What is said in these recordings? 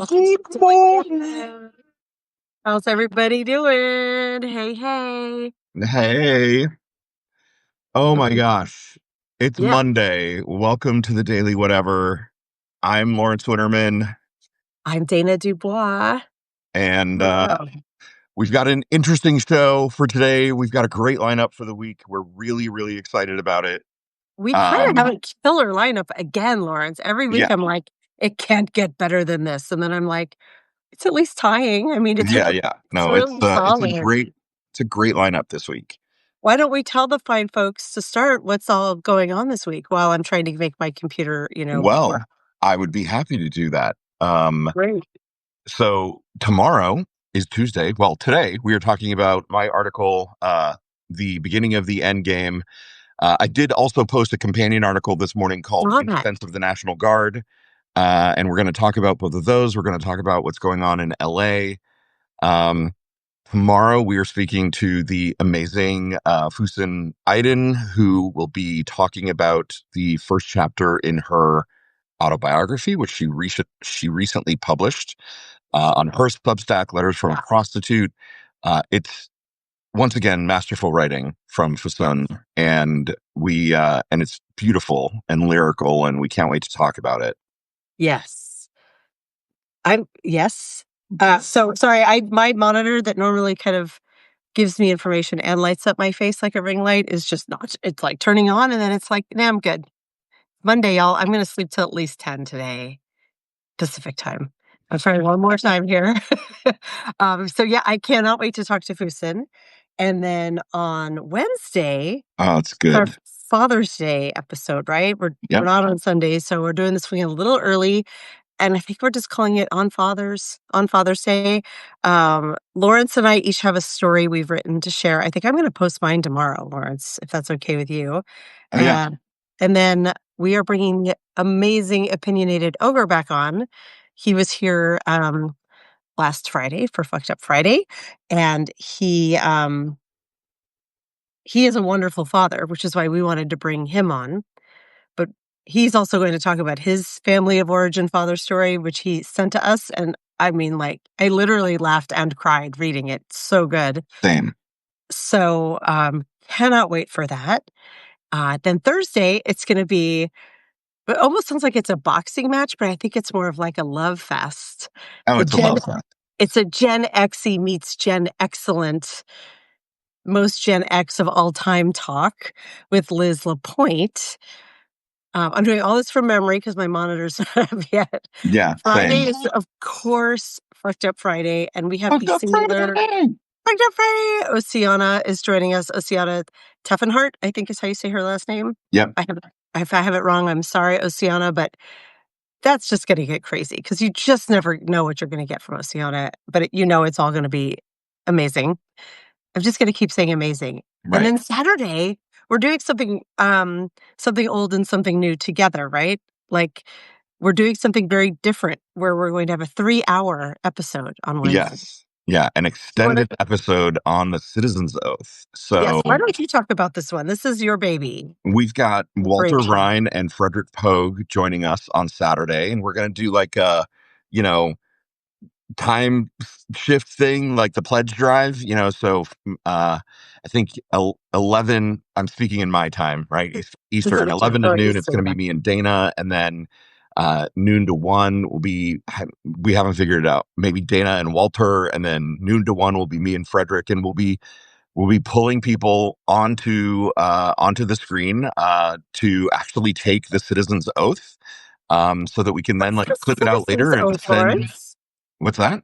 Good morning. How's everybody doing? Hey, hey. Hey. Oh my gosh. It's Yeah, Monday. Welcome to the Daily Whatever. I'm Lawrence Winnerman, I'm Dana Dubois. and Wow. we've got an interesting show for today. We've got a great lineup for the week. We're really, really excited about it. We kind of Um, have a killer lineup again, Lawrence. Every week yeah, I'm like, it can't get better than this. And then I'm like, it's at least tying. I mean, yeah. it's No, really solid. it's a great lineup this week. Why don't we tell the fine folks to start what's all going on this week while I'm trying to make my computer, Well, work? I would be happy to do that. Great. So tomorrow is Tuesday. Well, today we are talking about my article, the beginning of the Endgame. I did also post a companion article this morning called Saw In that. Defense of the National Guard. And we're going to talk about both of those. We're going to talk about what's going on in LA. Um, Tomorrow, we are speaking to the amazing Fusen Aiden, who will be talking about the first chapter in her autobiography, which she recently published on her Substack, Letters from a Prostitute. It's once again masterful writing from Fusen, and and it's beautiful and lyrical, and we can't wait to talk about it. Yes. Yes. So sorry, my monitor that normally kind of gives me information and lights up my face like a ring light is just not. It's like turning on and then it's like, nah, I'm good. Monday, y'all. I'm gonna sleep till at least 10 today, Pacific time. I'm trying one more time here. So yeah, I cannot wait to talk to Fusin. And then on Wednesday, Oh, it's it's our good. Father's Day episode, right? We're Yep. not on Sundays, so we're doing this week a little early. And I think we're just calling it on Father's Day. Lawrence and I each have a story we've written to share. I think I'm gonna post mine tomorrow, Lawrence, if that's okay with you. Oh, yeah. And then we are bringing the amazing opinionated ogre back on. He was here, last Friday for Fucked Up Friday, and he is a wonderful father, which is why we wanted to bring him on. But he's also going to talk about his family of origin father story, which he sent to us. And I mean, like, I literally laughed and cried reading it. So good. Same. So, cannot wait for that. Then Thursday, it's going to be, it almost sounds like it's a boxing match, but I think it's more of like a love fest. Oh, The it's a Gen, love fest. it's a Gen Xy meets Gen Excellent, most Gen X of all time talk with Liz Lapointe. I'm doing all this from memory because my monitors don't have yet. Yeah, Friday same. is, of course, Fucked Up Friday, and we have the Fucked up singular Friday. Fucked Up Friday. Oceana is joining us. Oceana Teffenhart, I think is how you say her last name. Yep. If I have it wrong, I'm sorry, Oceana, but that's just going to get crazy because you just never know what you're going to get from Oceana, but it's all going to be amazing. I'm just gonna keep saying amazing. And Right. then Saturday, we're doing something old and something new together, right? Like, we're doing something very different where we're going to have a 3-hour episode on Wednesday. Yes. Yeah. An extended episode on the Citizen's Oath. Yes, So why don't you talk about this one? This is your baby. we've got Walter Great. Rhine and Frederick Pogue joining us on Saturday, and we're going to do like a, you know, time shift thing, like the pledge drive, so I think 11, I'm speaking in my time, right? Eastern, 11 to noon, it's going to be me and Dana. And then noon to 1 will be, we haven't figured it out, maybe Dana and Walter. And then noon to 1 will be me and Frederick. And we'll be pulling people onto the screen to actually take the citizen's oath, so that we can then like clip it out later Citizen's and oath, send. Lawrence. What's that?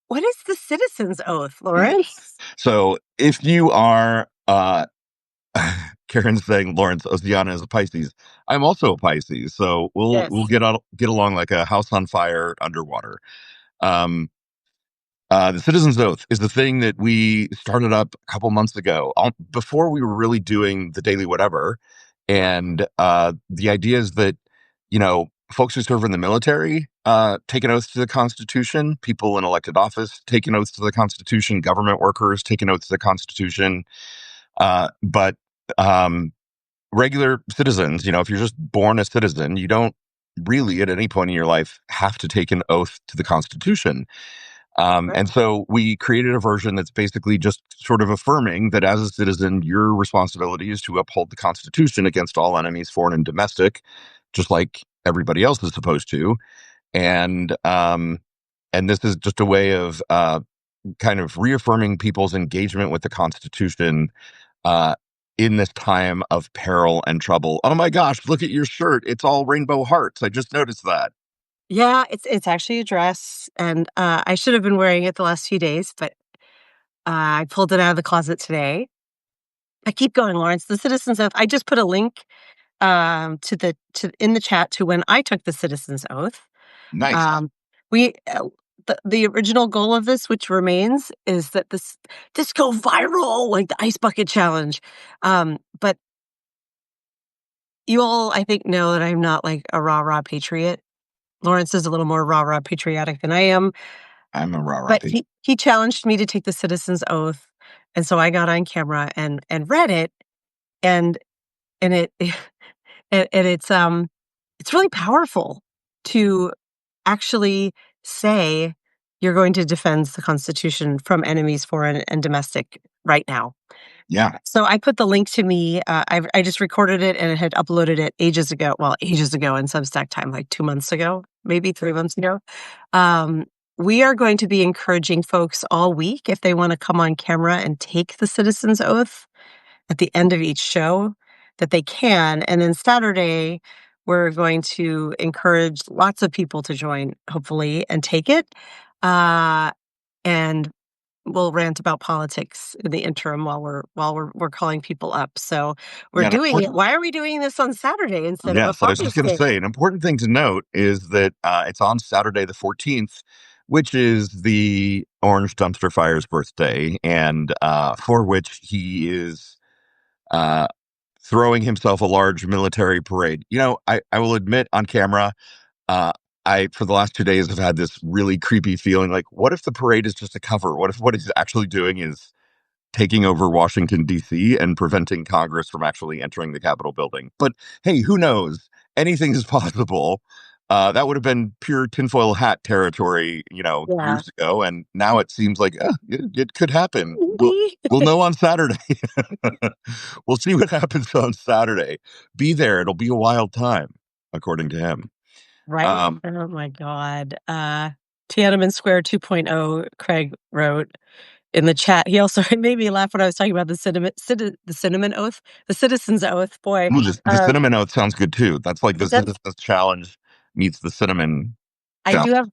What is the citizen's oath, Lawrence? So if you are, Karen's saying Lawrence Oceana is a Pisces. I'm also a Pisces, so we'll Yes. get along like a house on fire underwater. Um, the Citizen's Oath is the thing that we started up a couple months ago, before we were really doing the Daily Whatever, and the idea is that folks who serve in the military take an oath to the Constitution, people in elected office take an oath to the Constitution, government workers take an oath to the Constitution, but regular citizens, if you're just born a citizen, you don't really at any point in your life have to take an oath to the Constitution. Right. And so we created a version that's basically just sort of affirming that as a citizen, your responsibility is to uphold the Constitution against all enemies, foreign and domestic, just like everybody else is supposed to. And and this is just a way of kind of reaffirming people's engagement with the Constitution uh, in this time of peril and trouble. Oh my gosh, look at your shirt. It's all rainbow hearts. I just noticed that. Yeah, it's actually a dress, and, I should have been wearing it the last few days, but, I pulled it out of the closet today. I keep going, Lawrence. The Citizens Oath, I just put a link, to in the chat to when I took the Citizens Oath. Nice. Um, we the original goal of this, which remains, is that this go viral like the ice bucket challenge. But you all, I think, know that I'm not like a rah rah patriot. Lawrence is a little more rah rah patriotic than I am, I'm a rah rah but patriot. he challenged me to take the Citizens Oath, and so I got on camera and read it, and it and it's really powerful to actually say you're going to defend the Constitution from enemies, foreign and domestic, right now. Yeah. So I put the link to me. I just recorded it and it had uploaded it ages ago. Well, ages ago in Substack time, like 2 months ago, maybe 3 months ago. Um, we are going to be encouraging folks all week if they want to come on camera and take the Citizens Oath at the end of each show that they can. And then Saturday, we're going to encourage lots of people to join, hopefully, and take it. Uh, and we'll rant about politics in the interim while we're calling people up. So we're Yeah. doing it. Why are we doing this on Saturday instead of a Yes, I was just Father's going to Day? say an important thing to note is that it's on Saturday the 14th, which is the Orange Dumpster Fire's birthday, and for which he is uh, throwing himself a large military parade. I will admit on camera, uh, for the last 2 days, have had this really creepy feeling like, what if the parade is just a cover? What if what he's actually doing is taking over Washington, D.C., and preventing Congress from actually entering the Capitol building? But hey, who knows? Anything is possible. That would have been pure tinfoil hat territory, Yeah. years ago, and now it seems like it could happen. Maybe. We'll know on Saturday. We'll see what happens on Saturday. Be there; it'll be a wild time, according to him. Right? Um, Oh my God. Tiananmen Square 2.0, Craig wrote in the chat. He also it made me laugh when I was talking about the cinnamon oath, the citizens oath. Boy, ooh, the cinnamon oath sounds good too. That's like the it does. Citizens Challenge meets the cinnamon I challenge. do have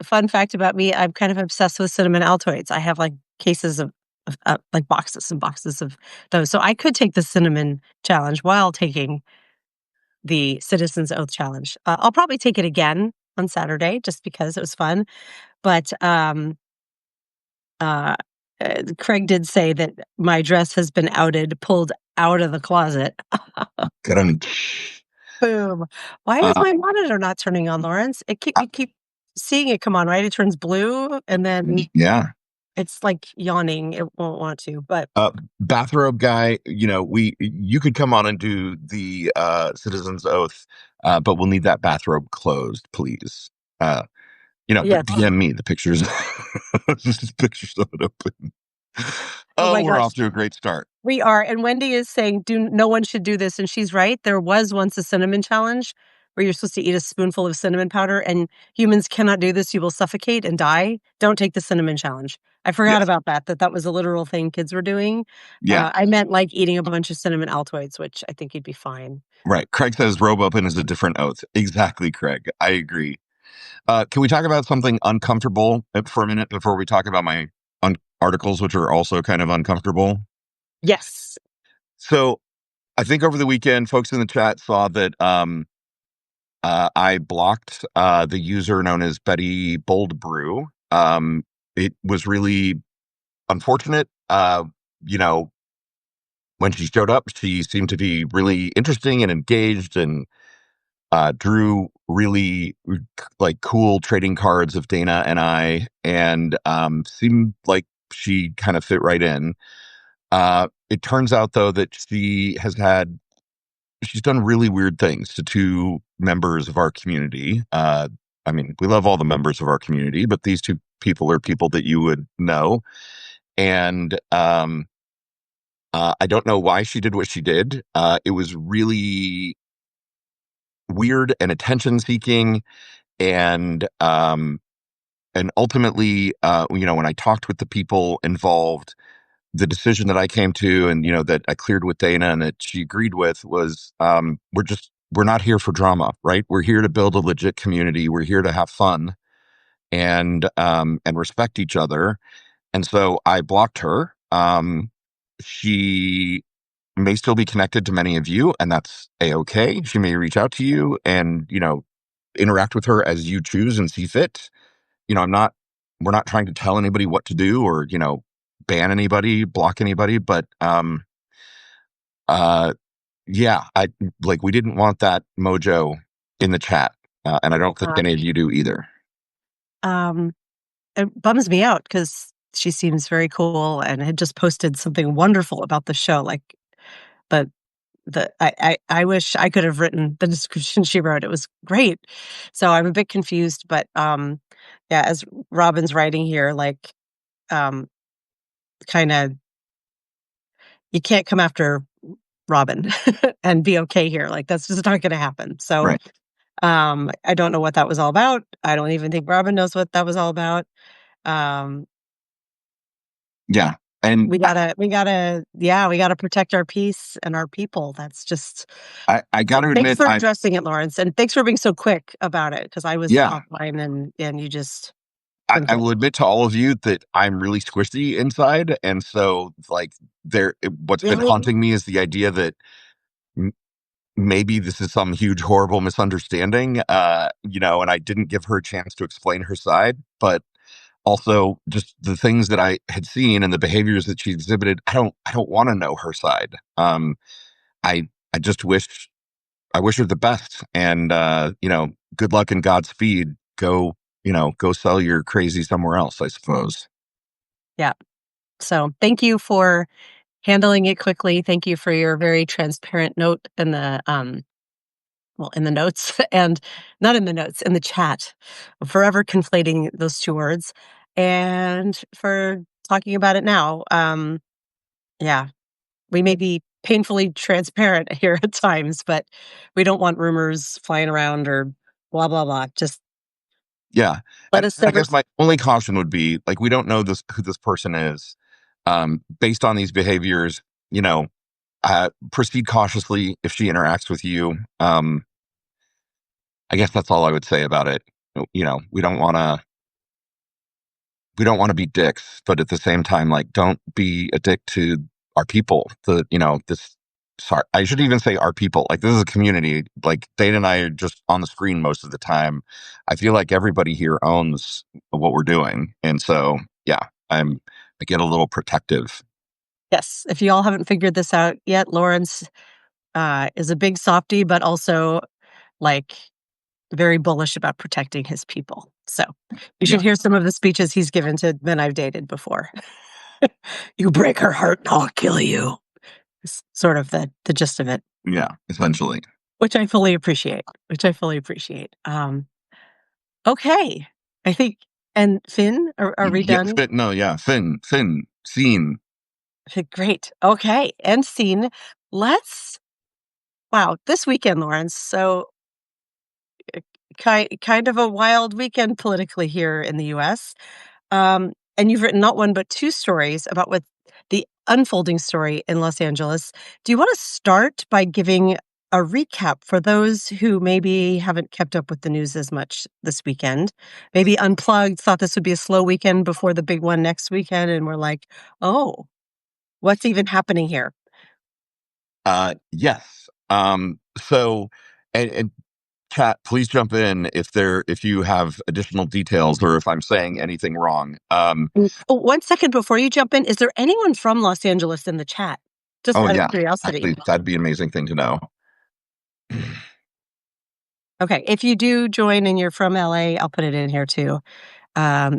a fun fact about me. I'm kind of obsessed with cinnamon Altoids. I have like cases of like boxes and boxes of those. So I could take the cinnamon challenge while taking the citizens oath challenge. I'll probably take it again on Saturday just because it was fun. But uh, Craig did say that my dress has been pulled out of the closet. Boom. Why is Uh, my monitor not turning on, Lawrence? You keep seeing it come on, right? It turns blue and then yeah. it's like yawning. It won't want to, but Bathrobe guy, you could come on and do the citizen's oath, but we'll need that bathrobe closed, please. Uh, yes. but DM me the pictures. Just pictures of it open. Oh Oh, my we're gosh. off to a great start. We are. And Wendy is saying, no one should do this. And she's right. There was once a cinnamon challenge where you're supposed to eat a spoonful of cinnamon powder, and humans cannot do this. You will suffocate and die. Don't take the cinnamon challenge. I forgot Yes. about that was a literal thing kids were doing. Yeah. I meant like eating a bunch of cinnamon Altoids, which I think you'd be fine. Right. Craig says robe open is a different oath. Exactly, Craig. I agree. Can we talk about something uncomfortable for a minute before we talk about my articles, which are also kind of uncomfortable? Yes. So I think over the weekend, folks in the chat saw that I blocked the user known as Betty Bold Brew. It was really unfortunate. You know, when she showed up, she seemed to be really interesting and engaged, and drew really like cool trading cards of Dana and I, and seemed like she kind of fit right in. It turns out though that she has had she's done really weird things to two members of our community. I mean, we love all the members of our community, but these two people are people that you would know. And I don't know why she did what she did. It was really weird and attention seeking. And ultimately, when I talked with the people involved, the decision that I came to, and that I cleared with Dana and that she agreed with, was we're not here for drama, right? We're here to build a legit community. We're here to have fun and respect each other. And so I blocked her. She may still be connected to many of you, and that's a-okay. She may reach out to you and interact with her as you choose and see fit. We're not trying to tell anybody what to do or ban anybody, block anybody, but uh yeah, I like we didn't want that mojo in the chat, and I don't think Uh, any of you do either. um, it bums me out because she seems very cool and had just posted something wonderful about the show. Like the I wish I could have written the description she wrote. It was great. So I'm a bit confused, but yeah, as Robin's writing here, like um, kind of you can't come after Robin and be okay here. Like that's just not going to happen. So Right. I don't know what that was all about. I don't even think Robin knows what that was all about. Um, Yeah. And we gotta protect our peace and our people. That's just I got to thanks admit, for addressing it, Lawrence, and thanks for being so quick about it because I was yeah, offline and you just I, couldn't I get. will admit to all of you that I'm really squishy inside. And so, like, what's been Really? haunting me is the idea that m- maybe this is some huge, horrible misunderstanding, and I didn't give her a chance to explain her side. But also, just the things that I had seen and the behaviors that she exhibited, I don't want to know her side. I just I wish her the best, and good luck and Godspeed. Go sell your crazy somewhere else, I suppose. Yeah. So thank you for handling it quickly. Thank you for your very transparent note in the in the notes and not in the notes, in the chat. Forever conflating those two words. And for talking about it now. Yeah. We may be painfully transparent here at times, but we don't want rumors flying around or blah blah blah. Just Yeah, let and us I never. guess my only caution would be, like, we don't know who this person is. Based on these behaviors, proceed cautiously if she interacts with you. I guess that's all I would say about it. We don't want to be dicks, but at the same time, like, don't be a dick to our people. This. Sorry, I should even say our people. Like, this is a community. Like, Dana and I are just on the screen most of the time. I feel like everybody here owns what we're doing, and so yeah, I get a little protective. Yes, if you all haven't figured this out yet, Lawrence is a big softy, but also like very bullish about protecting his people. So you should Yeah, hear some of the speeches he's given to men I've dated before. You break her heart, and I'll kill you. Is sort of the gist of it, yeah, essentially. which I fully appreciate. Okay, I think. And Finn, are we Yeah, done? Finn. No, yeah, Finn, scene. Okay, great. Okay, end scene. Let's. Wow, this weekend, Lawrence. So kind of a wild weekend politically here in the U.S. And you've written not one but two stories about what the unfolding story in Los Angeles. Do you want to start by giving a recap for those who maybe haven't kept up with the news as much this weekend? Maybe unplugged, thought this would be a slow weekend before the big one next weekend, and we're like, oh, what's even happening here? Yes. So, and chat, please jump in if you have additional details or if I'm saying anything wrong. Oh, 1 second before you jump in, is there anyone from Los Angeles in the chat? Just Oh out of yeah, curiosity. actually, that'd be an amazing thing to know. Okay, if you do join and you're from LA, I'll put it in here too.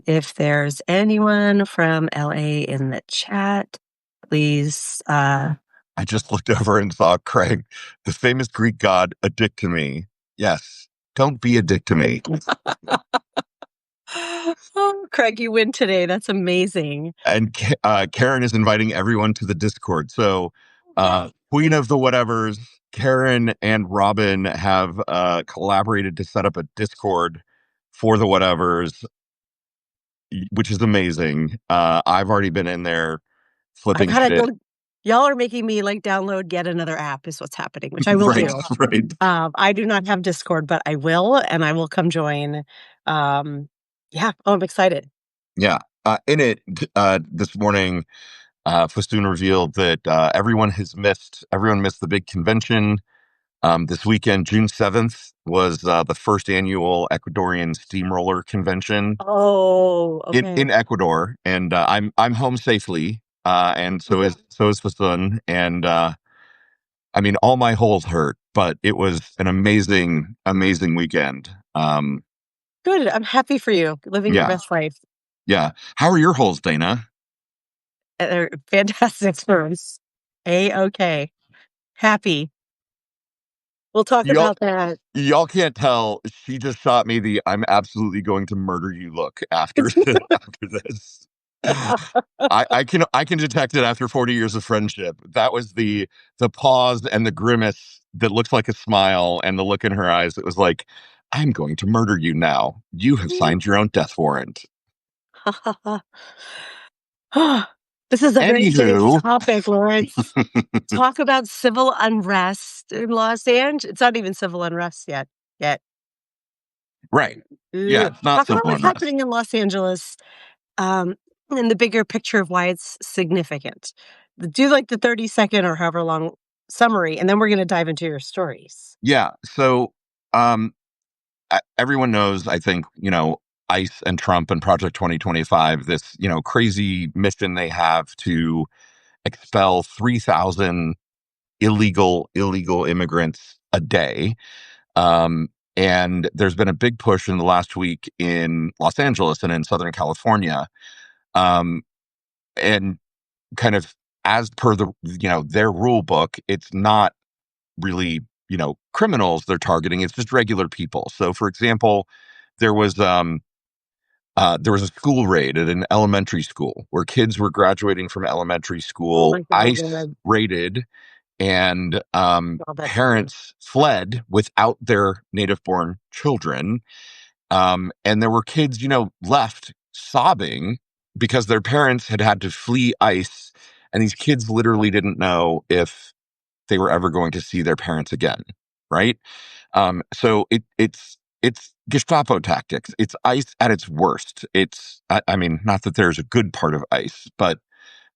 If there's anyone from LA in the chat, please I just looked over and saw Craig, the famous Greek god, a dick to me. Yes, don't be a dick to me. Oh, Craig, you win today. That's amazing. And Karen is inviting everyone to the Discord. So, Queen of the Whatevers, Karen and Robin have collaborated to set up a Discord for the Whatevers, which is amazing. I've already been in there I flipping gotta shit. go. Y'all are making me like download yet another app is what's happening, which I will Right, do. right. I do not have Discord, but I will, and I will come join. Um, yeah. Oh, I'm excited. Yeah. In it, this morning, Festoon revealed that everyone missed the big convention. This weekend, June 7th, was the first annual Ecuadorian Steamroller Convention Oh, in okay. Ecuador, and I'm home safely, and so is Festoon, and I mean, all my holes hurt, but it was an amazing weekend. Good. I'm happy for you living your Yeah, best life. yeah. How are your holes, Dana? They're fantastic firms. A-okay. Happy. We'll talk Y'all, about that. y'all can't tell. She just shot me the "I'm absolutely going to murder you" look after after this. I can detect it after 40 years of friendship. That was the pause and the grimace that looks like a smile and the look in her eyes. It was like, "I'm going to murder you now. You have signed your own death warrant." This is a very serious Anywho, topic, Lawrence. Talk about civil unrest in Los Angeles. It's not even civil unrest yet. right. Yeah, Ugh. it's not Talk about civil what's unrest. happening in Los Angeles, um, and the bigger picture of why it's significant. Do, like, the 30-second or however long summary, and then we're gonna dive into your stories. Yeah. So, um, everyone knows, I think, ICE and Trump and Project 2025, this, crazy mission they have to expel 3,000 illegal immigrants a day. Um, and there's been a big push in the last week in Los Angeles and in Southern California. Um, and kind of as per their rule book, it's not really, criminals they're targeting. It's just regular people. So, for example, there was there was a school raid at an elementary school where kids were graduating from elementary Oh school. my ICE god. raided, and Oh, that's funny. parents fled without their native born children. And there were kids, left sobbing because their parents had to flee ICE. And these kids literally didn't know if they were ever going to see their parents again. Right. So it's Gestapo tactics. It's ICE at its worst. I mean, not that there's a good part of ICE, but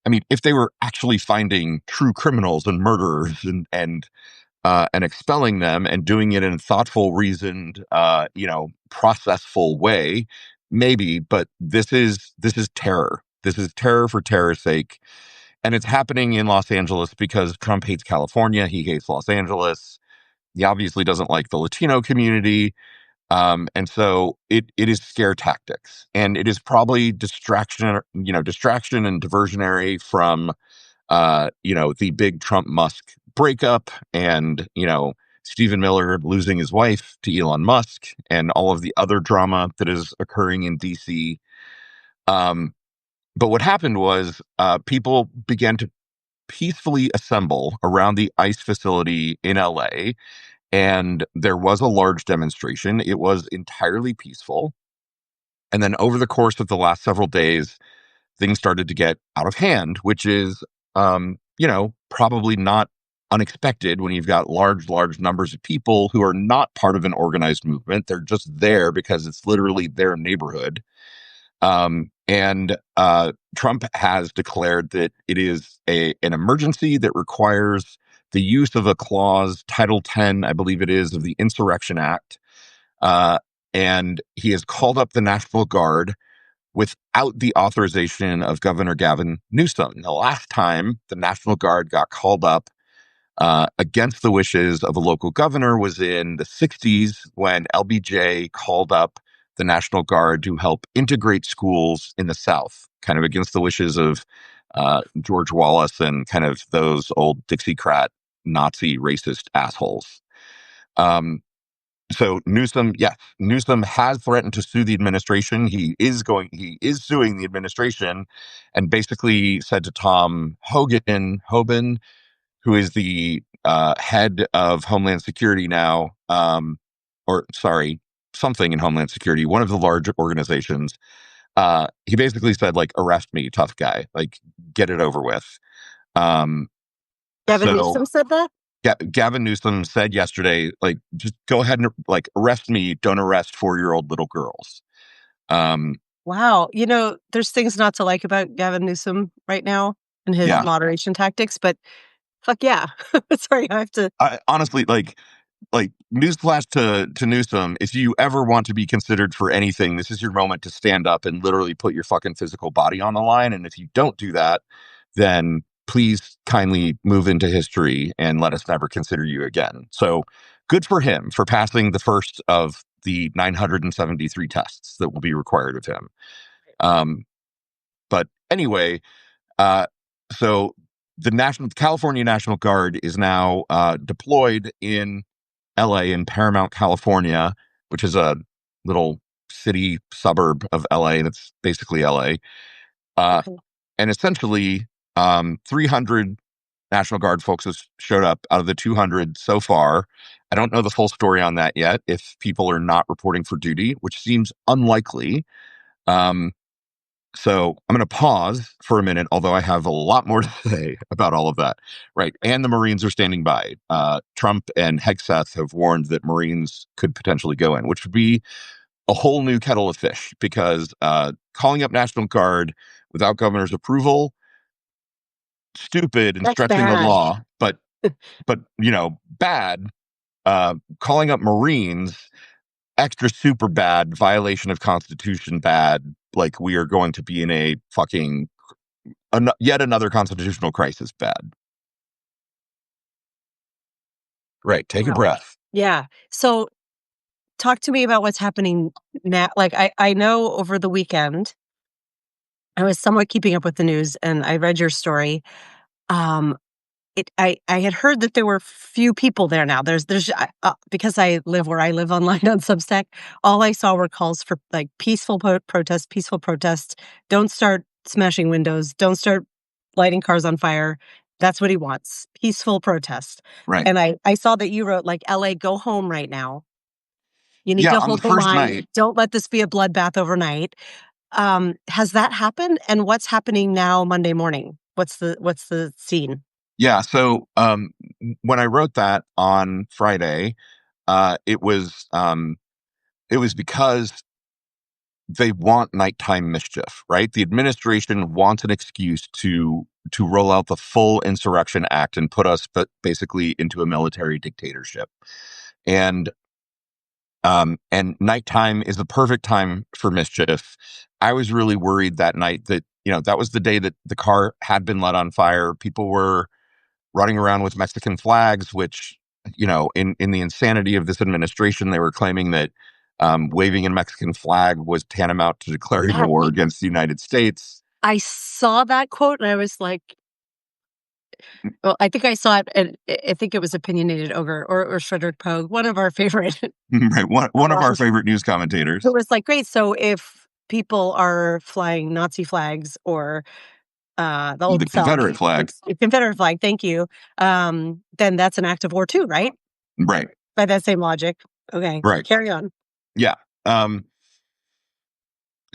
I mean, if they were actually finding true criminals and murderers and expelling them and doing it in a thoughtful, reasoned, processful way, maybe. But this is terror. This is terror for terror's sake, and it's happening in Los Angeles because Trump hates California. He hates Los Angeles. He obviously doesn't like the Latino community. And so it is scare tactics, and it is probably distraction and diversionary from the big Trump Musk breakup and, Stephen Miller losing his wife to Elon Musk and all of the other drama that is occurring in DC. Um, but what happened was people began to peacefully assemble around the ICE facility in LA, and there was a large demonstration. It was entirely peaceful. And then over the course of the last several days, things started to get out of hand, which is, probably not unexpected when you've got large numbers of people who are not part of an organized movement. They're just there because it's literally their neighborhood. And Trump has declared that it is an emergency that requires the use of a clause, Title 10, I believe it is, of the Insurrection Act. Uh, and he has called up the National Guard without the authorization of Governor Gavin Newsom. The last time the National Guard got called up against the wishes of a local governor was in the 60s when LBJ called up the National Guard to help integrate schools in the South, kind of against the wishes of George Wallace and kind of those old Dixiecrat Nazi racist assholes. Um, so Newsom, yeah, Newsom has threatened to sue the administration. He is suing the administration, and basically said to Tom Hoban, who is the head of Homeland Security now, or sorry, something in Homeland Security, one of the large organizations. He basically said, like, arrest me, tough guy, like, get it over with. Um, Gavin so Newsom said that? Gavin Newsom said yesterday, like, just go ahead and like arrest me. Don't arrest 4-year-old little girls. Um, Wow. There's things not to like about Gavin Newsom right now and his yeah, moderation tactics, but fuck yeah. Sorry, I have to. I honestly like newsflash to Newsom, if you ever want to be considered for anything, this is your moment to stand up and literally put your fucking physical body on the line. And if you don't do that, then please kindly move into history and let us never consider you again. So good for him for passing the first of the 973 tests that will be required of him. Um, but anyway, uh, so the California National Guard is now deployed in LA, in Paramount, California, which is a little city suburb of LA that's basically LA. Uh, Okay. and essentially, 300 National Guard folks have showed up out of the 200 so far. I don't know the full story on that yet, if people are not reporting for duty, which seems unlikely. Um, so I'm going to pause for a minute, although I have a lot more to say about all of that. Right. And the Marines are standing by. Trump and Hegseth have warned that Marines could potentially go in, which would be a whole new kettle of fish, because calling up National Guard without governor's approval, stupid and That's stretching the bad. law, but bad. Calling up Marines, extra super bad, violation of Constitution bad. Like, we are going to be in a fucking yet another constitutional crisis bad. Right. Take a Wow. breath. Yeah. So talk to me about what's happening now. Like I know over the weekend, I was somewhat keeping up with the news and I read your story. Um, I had heard that there were few people there now. Because I live where I live online on Substack, all I saw were calls for like peaceful protest. Don't start smashing windows. Don't start lighting cars on fire. That's what he wants. Peaceful protest. Right. And I saw that you wrote like LA, go home right now. You need Yeah. to On the hold the first line. night. Don't let this be a bloodbath overnight. Has that happened? And what's happening now Monday morning? What's the scene? Yeah. So when I wrote that on Friday, uh, it was um, it was because they want nighttime mischief, right? The administration wants an excuse to roll out the full Insurrection Act and put us basically into a military dictatorship. And nighttime is the perfect time for mischief. I was really worried that night that, that was the day that the car had been lit on fire. People were running around with Mexican flags, which, in the insanity of this administration, they were claiming that waving a Mexican flag was tantamount to declaring That war against the United States. I saw that quote and I was like, well, I think I saw it, and I think it was Opinionated Ogre or Frederick Pogue, one of our favorite, Right. One of our um, favorite news who commentators. was like, "Great, so if people are flying Nazi flags or, the The old South, Confederate flag. it's a Confederate flag, thank you, then that's an act of war too, right?" Right. By that same logic. Okay, Right. carry on. Yeah.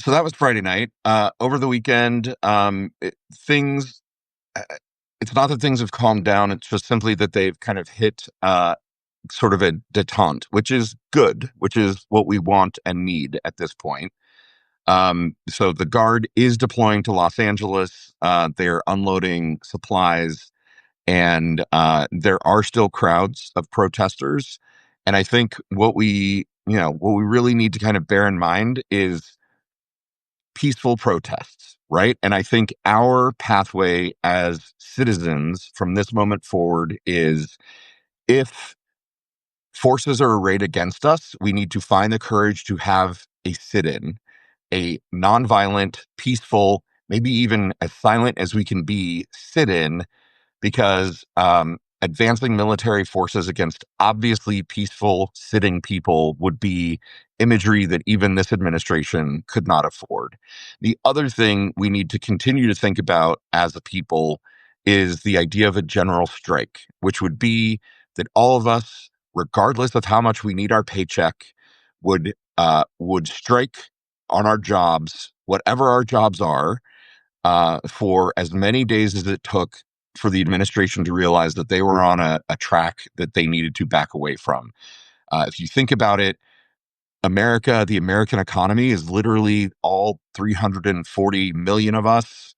So that was Friday night. Over the weekend, things. uh, It's not that things have calmed down. It's just simply that they've kind of hit sort of a detente, which is good, which is what we want and need at this point. So the Guard is deploying to Los Angeles. They're unloading supplies, and there are still crowds of protesters. And I think what we really need to kind of bear in mind is peaceful protests, right? And I think our pathway as citizens from this moment forward is, if forces are arrayed against us, we need to find the courage to have a sit in, a nonviolent, peaceful, maybe even as silent as we can be, sit in, because advancing military forces against obviously peaceful sitting people would be imagery that even this administration could not afford. The other thing we need to continue to think about as a people is the idea of a general strike, which would be that all of us, regardless of how much we need our paycheck, would strike on our jobs, whatever our jobs are, for as many days as it took for the administration to realize that they were on a track that they needed to back away from. If you think about it, America, the American economy is literally all 340 million of us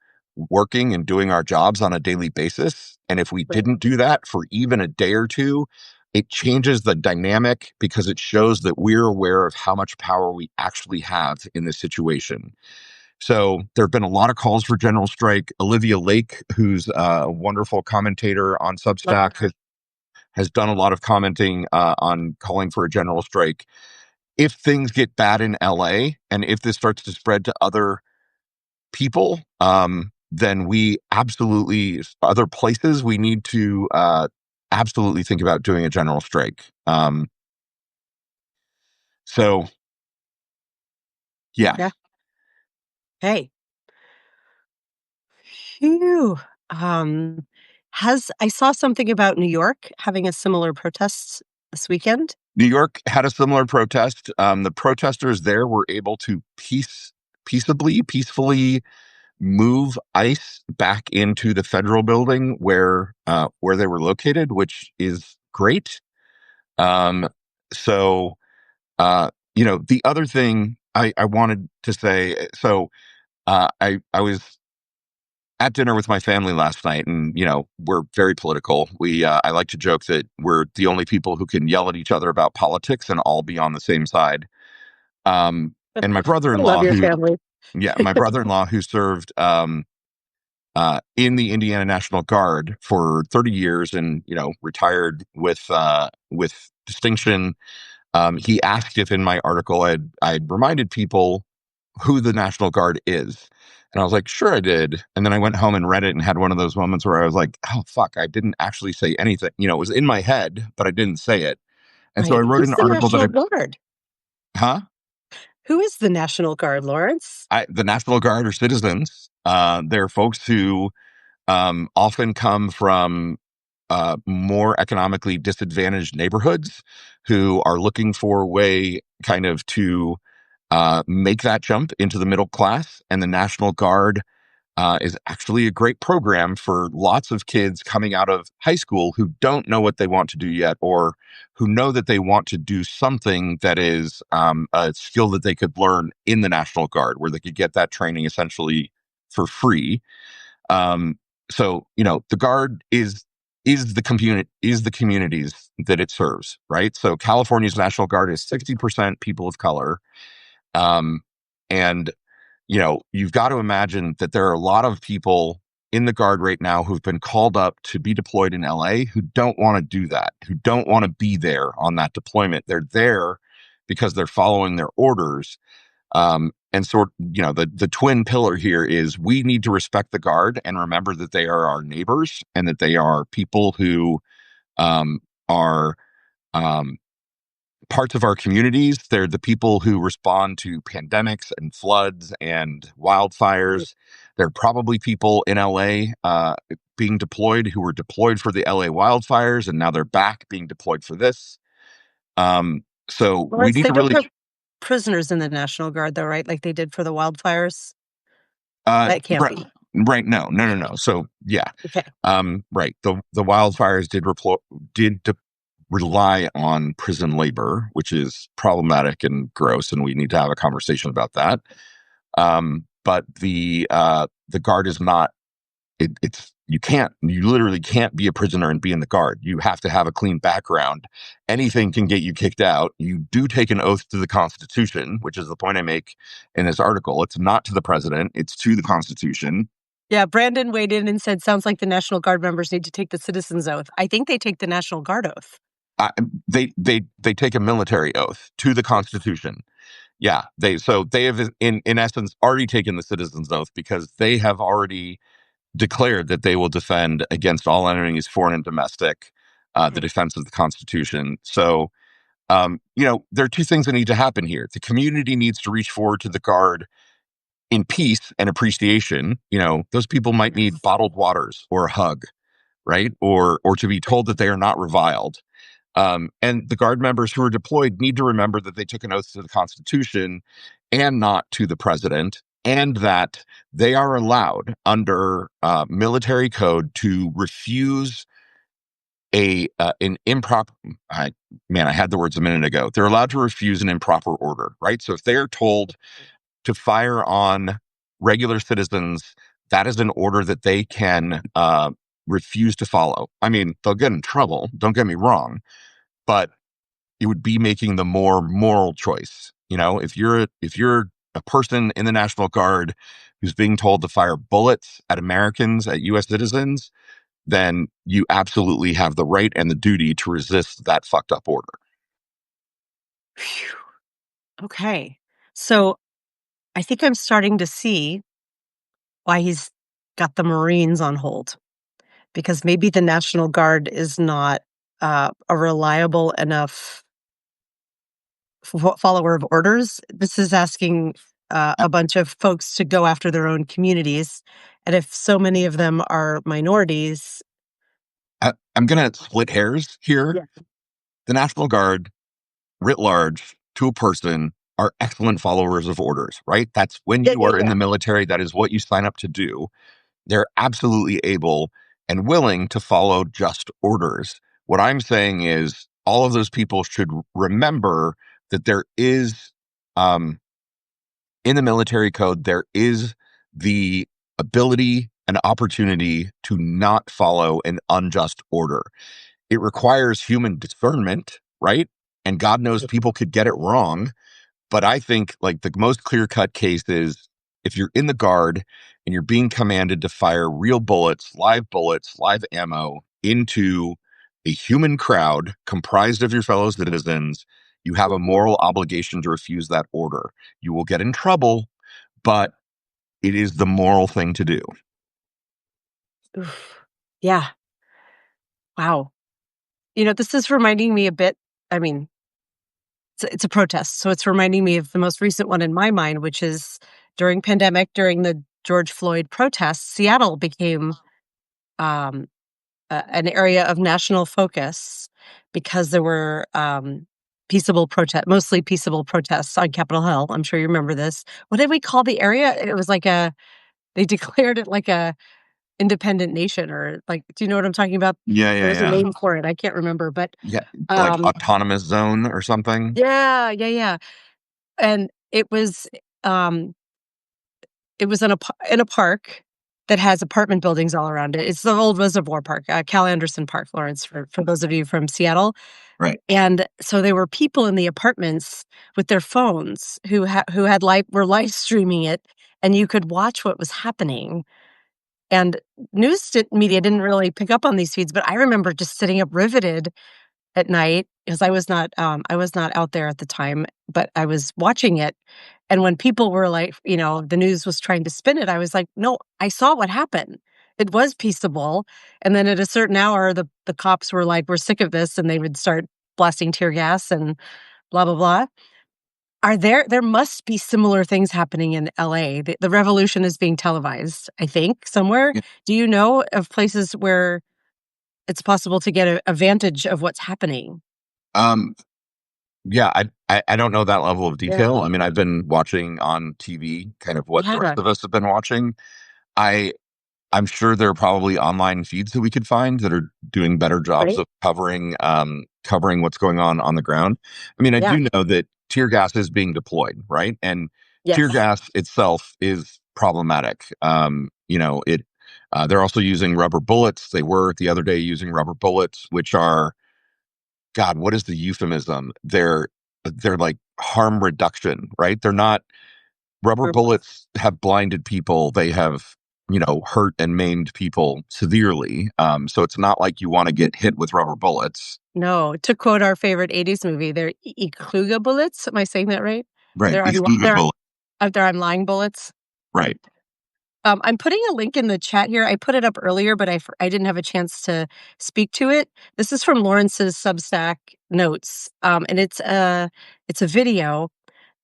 working and doing our jobs on a daily basis. And if we Right. didn't do that for even a day or two, it changes the dynamic because it shows that we're aware of how much power we actually have in this situation. So there have been a lot of calls for general strike. Olivia Lake, who's a wonderful commentator on Love Substack, her. has done a lot of commenting on calling for a general strike. If things get bad in LA and if this starts to spread to other people, then we absolutely, other places, we need to absolutely think about doing a general strike. So, yeah, Yeah. Hey. Phew. Um, has I saw something about New York having a similar protests this weekend. New York had a similar protest. The protesters there were able to peacefully move ICE back into the federal building where they were located, which is great. Um, so the other thing I wanted to say, so I was at dinner with my family last night, and we're very political. I like to joke that we're the only people who can yell at each other about politics and all be on the same side. And my I love brother-in-law, your who family. yeah, my brother-in-law who served in the Indiana National Guard for 30 years and retired with distinction. He asked if in my article I'd reminded people who the National Guard is. And I was like, sure, I did. And then I went home and read it and had one of those moments where I was like, oh, fuck, I didn't actually say anything. It was in my head, but I didn't say it. And so I Right. wrote Who's an the article National Guard? huh? Who is the National Guard, Lawrence? The National Guard are citizens. They're folks who often come from more economically disadvantaged neighborhoods who are looking for a way kind of to make that jump into the middle class. And the National Guard is actually a great program for lots of kids coming out of high school who don't know what they want to do yet, or who know that they want to do something that is a skill that they could learn in the National Guard, where they could get that training essentially for free. Um, so the Guard is the communities that it serves, right? So California's National Guard is 60% people of color, and you've got to imagine that there are a lot of people in the Guard right now who've been called up to be deployed in LA who don't want to do that, who don't want to be there on that deployment. They're there because they're following their orders. And the twin pillar here is we need to respect the Guard and remember that they are our neighbors and that they are people who are um, parts of our communities. They're the people who respond to pandemics and floods and Mm. wildfires. There are probably people in LA being deployed who were deployed for the LA wildfires, and now they're back being deployed for this. So we Lawrence, need they to don't really have prisoners in the National Guard, though, right? Like they did for the wildfires. That can't right, be. right. No. So yeah, Okay. right. The wildfires did rely on prison labor, which is problematic and gross, and we need to have a conversation about that. But the Guard is not. You literally can't be a prisoner and be in the Guard. You have to have a clean background. Anything can get you kicked out. You do take an oath to the Constitution, which is the point I make in this article. It's not to the president; it's to the Constitution. Yeah, Brandon weighed in and said, sounds like the National Guard members need to take the citizen's oath. I think they take the National Guard oath. Uh, they take a military oath to the Constitution. Yeah, they have in essence already taken the citizens oath because they have already declared that they will defend against all enemies, foreign and domestic, the Mhm. defense of the Constitution. So, there are two things that need to happen here. The community needs to reach forward to the Guard in peace and appreciation. Those people might need Yes. bottled waters or a hug, right? Or to be told that they are not reviled. And the Guard members who are deployed need to remember that they took an oath to the Constitution and not to the president, and that they are allowed under military code to refuse an improper. Man, I had the words a minute ago. They're allowed to refuse an improper order, right? So if they are told to fire on regular citizens, that is an order that they can refuse to follow. I mean, they'll get in trouble. Don't get me wrong, but it would be making the more moral choice. If you're a person in the National Guard who's being told to fire bullets at Americans, at U.S. citizens, then you absolutely have the right and the duty to resist that fucked up order. Phew. Okay. So I think I'm starting to see why he's got the Marines on hold, because maybe the National Guard is not a reliable enough follower of orders. This is asking a bunch of folks to go after their own communities. And if so many of them are minorities, I'm going to split hairs here. yeah, The National Guard, writ large, to a person, are excellent followers of orders, right? That's when yeah, you yeah, are in yeah. the military. That is what you sign up to do. They're absolutely able and willing to follow just orders. What I'm saying is all of those people should remember that there is, um, in the military code, there is the ability and opportunity to not follow an unjust order. It requires human discernment, right? And God knows people could get it wrong. But I think like the most clear cut case is if you're in the Guard and you're being commanded to fire real bullets, live ammo into a human crowd comprised of your fellow citizens, you have a moral obligation to refuse that order. You will get in trouble, but it is the moral thing to do. Oof. Yeah. Wow. This is reminding me a bit. I mean, it's a protest, so it's reminding me of the most recent one in my mind, which is during pandemic, during the George Floyd protests, Seattle became um, an area of national focus because there were mostly peaceable protests on Capitol Hill. I'm sure you remember this. What did we call the area? It was like they declared it like a independent nation, or like, do you know what I'm talking about? Yeah, There yeah, was a yeah. name for it. I can't remember, but Yeah, like um, autonomous zone or something. yeah, yeah, yeah. And um, it was in a park that has apartment buildings all around it. It's the old Reservoir Park, Cal Anderson Park, Lawrence, for those of you from Seattle. Right. And so there were people in the apartments with their phones who had were live streaming it, and you could watch what was happening. And media didn't really pick up on these feeds, but I remember just sitting up riveted at night because I was not out there at the time, but I was watching it. And when people were like, the news was trying to spin it, I was like, no, I saw what happened. It was peaceable. And then at a certain hour, the cops were like, we're sick of this, and they would start blasting tear gas and blah blah blah. There must be similar things happening in LA. The revolution is being televised, I think, somewhere. Yeah. Do you know of places where it's possible to get a vantage of what's happening? Um, Yeah, I don't know that level of Yeah. detail. I mean, I've been watching on TV kind of what the rest Yeah, of us have been watching. I I'm sure there are probably online feeds that we could find that are doing better jobs right? of covering what's going on the ground. I mean, I Yeah. do know that tear gas is being deployed, right? And tear Yes. gas itself is problematic. They're also using rubber bullets. They were the other day using rubber bullets, which are God, what is the euphemism? They're like harm reduction, right? They're not rubber Or bullets have blinded people. They have, hurt and maimed people severely. So it's not like you want to get hit with rubber bullets. no, to quote our favorite '80s movie, they're Kluga bullets. Am I saying that right? Right. There These I'm moving bullets. out there I'm lying bullets. Right. I'm putting a link in the chat here. I put it up earlier, but I didn't have a chance to speak to it. This is from Lawrence's Substack notes, and it's a video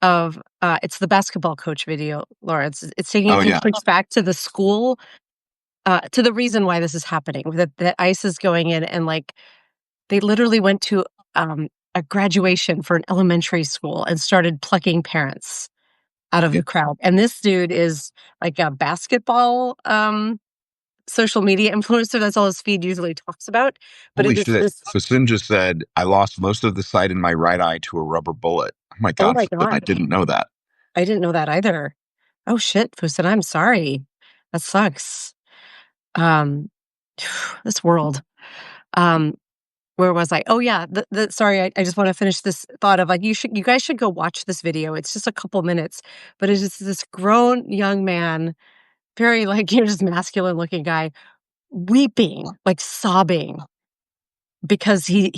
of it's the basketball coach video. Lawrence, it's taking Oh it yeah. takes back to the school, to the reason why this is happening. That ICE is going in and like they literally went to a graduation for an elementary school and started plucking parents out of Yeah. the crowd. And this dude is like a basketball social media influencer. That's all his feed usually talks about. But Holy it is shit. this. So Sin just said, I lost most of the sight in my right eye to a rubber bullet. Oh my Oh God, my Sin, I god, didn't know that. I didn't know that either. Oh shit, Fusen, I'm sorry. That sucks. Um, this world. Um, where was I? Oh yeah, sorry. I just want to finish this thought of like you guys should go watch this video. It's just a couple minutes, but it's just this grown young man, very like you're just masculine looking guy, weeping, like sobbing because he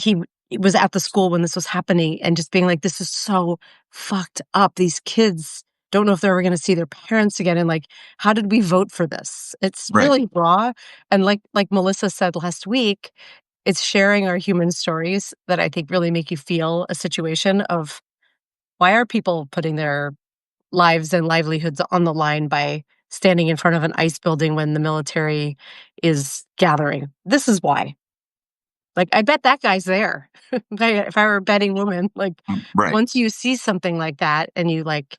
was at the school when this was happening and just being like, "This is so fucked up. These kids don't know if they're ever gonna see their parents again, and, like, how did we vote for this?" It's Right. really raw, and like Melissa said last week, it's sharing our human stories that I think really make you feel a situation of why are people putting their lives and livelihoods on the line by standing in front of an ICE building when the military is gathering? This is why. Like, I bet that guy's there. If I were a betting woman, like, Right. once you see something like that and you, like,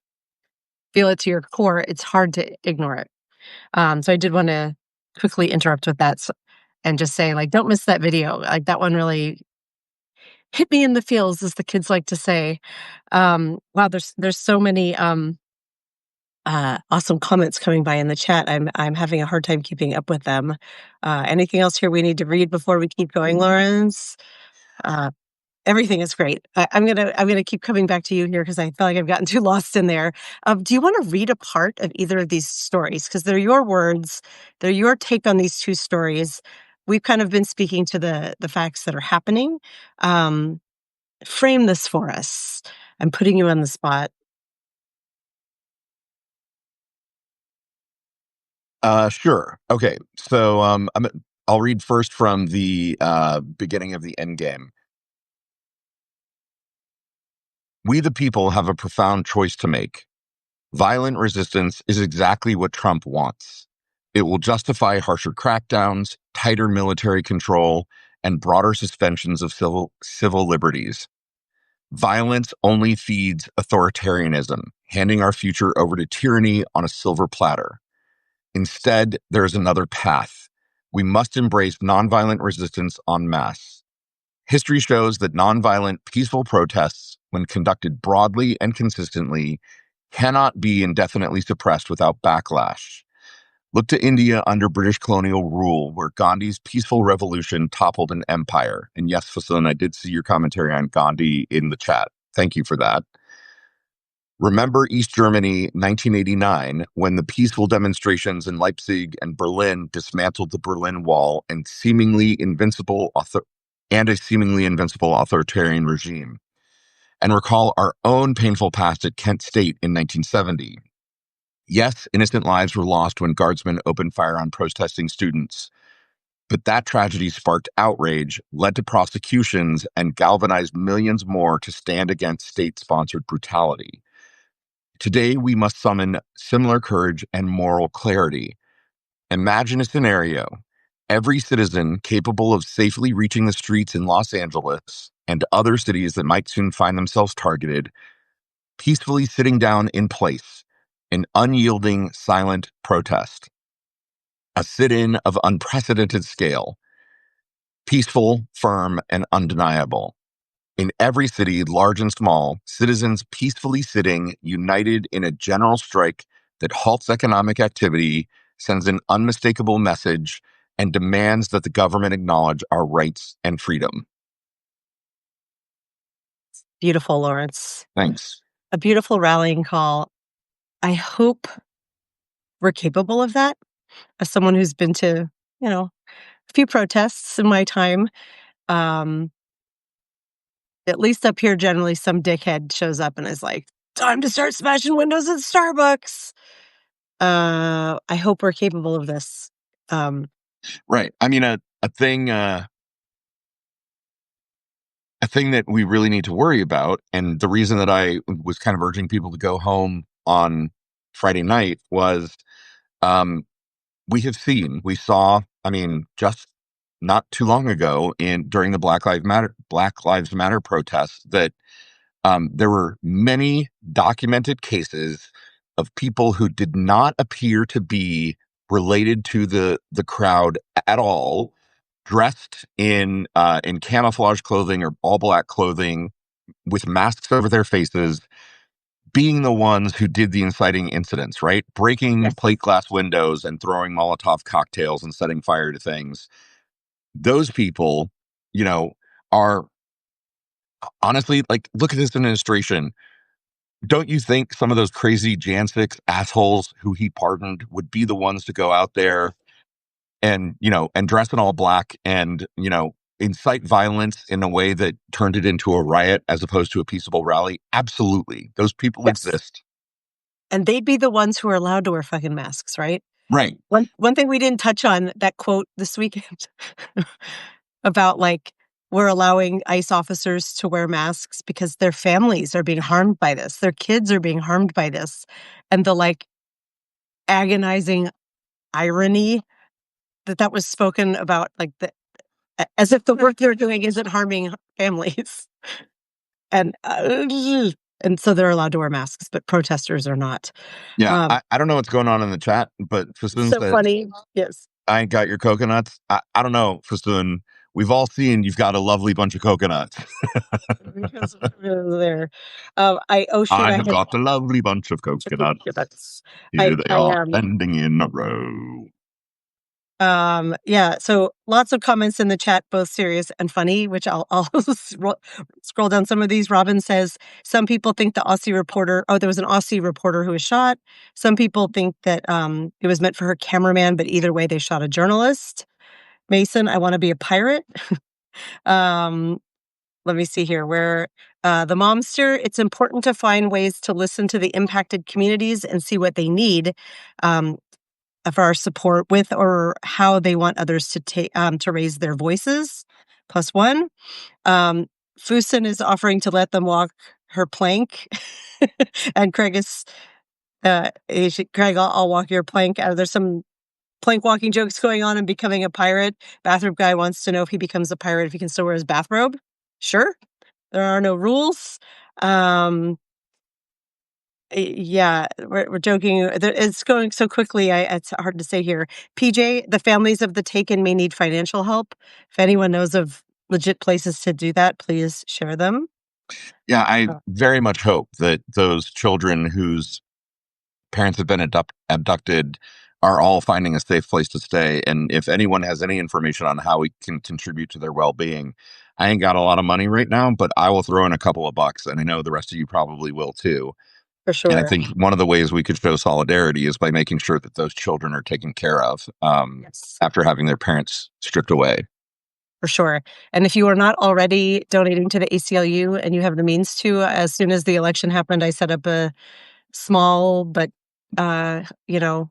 feel it to your core, it's hard to ignore it. So I did wanna quickly interrupt with that and just say, like, don't miss that video. Like, that one really hit me in the feels, as the kids like to say. Wow, there's so many, awesome comments coming by in the chat. I'm having a hard time keeping up with them. Anything else here we need to read before we keep going, Lawrence? Uh Everything is great. I'm gonna keep coming back to you here because I feel like I've gotten too lost in there. Do you want to read a part of either of these stories? Because they're your words, they're your take on these two stories. We've kind of been speaking to the facts that are happening. Um, Frame this for us. I'm putting you on the spot. Sure. Okay. So I'll read first from the beginning of the Endgame. We the people have a profound choice to make. Violent resistance is exactly what Trump wants. It will justify harsher crackdowns, tighter military control, and broader suspensions of civil liberties. Violence only feeds authoritarianism, handing our future over to tyranny on a silver platter. Instead, there is another path. We must embrace nonviolent resistance en masse. History shows that nonviolent, peaceful protests, when conducted broadly and consistently, cannot be indefinitely suppressed without backlash. Look to India under British colonial rule, where Gandhi's peaceful revolution toppled an empire. And yes, Fasun, I did see your commentary on Gandhi in the chat. Thank you for that. Remember East Germany 1989, when the peaceful demonstrations in Leipzig and Berlin dismantled the Berlin Wall and a seemingly invincible authoritarian regime. And recall our own painful past at Kent State in 1970. Yes, innocent lives were lost when guardsmen opened fire on protesting students. But that tragedy sparked outrage, led to prosecutions, and galvanized millions more to stand against state-sponsored brutality. Today, we must summon similar courage and moral clarity. Imagine a scenario. Every citizen capable of safely reaching the streets in Los Angeles and other cities that might soon find themselves targeted, peacefully sitting down in place, an unyielding, silent protest. A sit-in of unprecedented scale, peaceful, firm, and undeniable. In every city, large and small, citizens peacefully sitting, united in a general strike that halts economic activity, sends an unmistakable message, and demands that the government acknowledge our rights and freedom. Beautiful, Lawrence. Thanks. A beautiful rallying call. I hope we're capable of that. As someone who's been to, a few protests in my time, um, at least up here, generally some dickhead shows up and is like, Time to start smashing windows at Starbucks. I hope we're capable of this. Right. I mean, a thing that we really need to worry about, and the reason that I was kind of urging people to go home on Friday night was, um, we saw, I mean, just not too long ago in during the Black Lives Matter protests that there were many documented cases of people who did not appear to be related to the crowd at all, dressed in camouflage clothing or all black clothing with masks over their faces, being the ones who did the inciting incidents, right? Breaking Yes. plate glass windows and throwing Molotov cocktails and setting fire to things. Those people, you know, are honestly like, look at this administration. Don't you think some of those crazy Jan 6 assholes who he pardoned would be the ones to go out there and, and dress in all black and, incite violence in a way that turned it into a riot as opposed to a peaceable rally? Absolutely. Those people Yes. exist. And they'd be the ones who are allowed to wear fucking masks, right? Right. One thing we didn't touch on, that quote this weekend about like we're allowing ICE officers to wear masks because their families are being harmed by this. Their kids are being harmed by this. And the like agonizing irony that was spoken about, like as if the work they're doing isn't harming families. And and so they're allowed to wear masks, but protesters are not. Yeah. Um, I don't know what's going on in the chat, but Fasoon so said, funny. Yes. I ain't got your coconuts. I don't know, Fasoon. We've all seen you've got a lovely bunch of coconuts. Because there. Oh shoot, I I have had got a lovely bunch of coconuts. that's Here they I are, standing in a row. yeah, so lots of comments in the chat, both serious and funny, which I'll scroll down some of these. Robin says some people think the Aussie reporter, there was an Aussie reporter who was shot. Some people think that it was meant for her cameraman, but either way they shot a journalist. Mason, I want to be a pirate. um Let me see here where the momster, it's important to find ways to listen to the impacted communities and see what they need. Um, for our support with or how they want others to take to raise their voices. Plus one. Um, Fusen is offering to let them walk her plank, and Craig is Craig, I'll walk your plank. There's some plank walking jokes going on and becoming a pirate. Bathrobe guy wants to know if he becomes a pirate if he can still wear his bathrobe. Sure, there are no rules. Um, Yeah, we're joking. It's going so quickly. It's hard to say here. PJ, the families of the taken may need financial help. If anyone knows of legit places to do that, please share them. Yeah, I Uh, very much hope that those children whose parents have been abducted are all finding a safe place to stay. And if anyone has any information on how we can contribute to their well being, I ain't got a lot of money right now, but I will throw in a couple of bucks. And I know the rest of you probably will too. for And I sure. think one of the ways we could show solidarity is by making sure that those children are taken care of Yes, after having their parents stripped away. for sure. And if you are not already donating to the ACLU and you have the means to, as soon as the election happened, I set up a small, but uh, you know,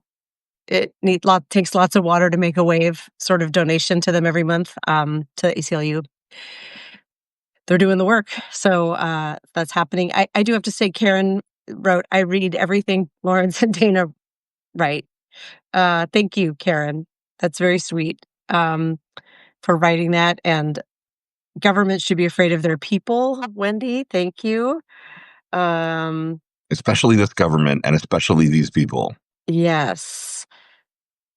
takes lots of water to make a wave sort of donation to them every month to the ACLU. They're doing the work. So that's happening. I do have to say, Karen wrote, I read everything Lawrence and Dana write. Thank you, Karen. That's very sweet for writing that. And government should be afraid of their people. Wendy, thank you. Um, Especially this government and especially these people. yes.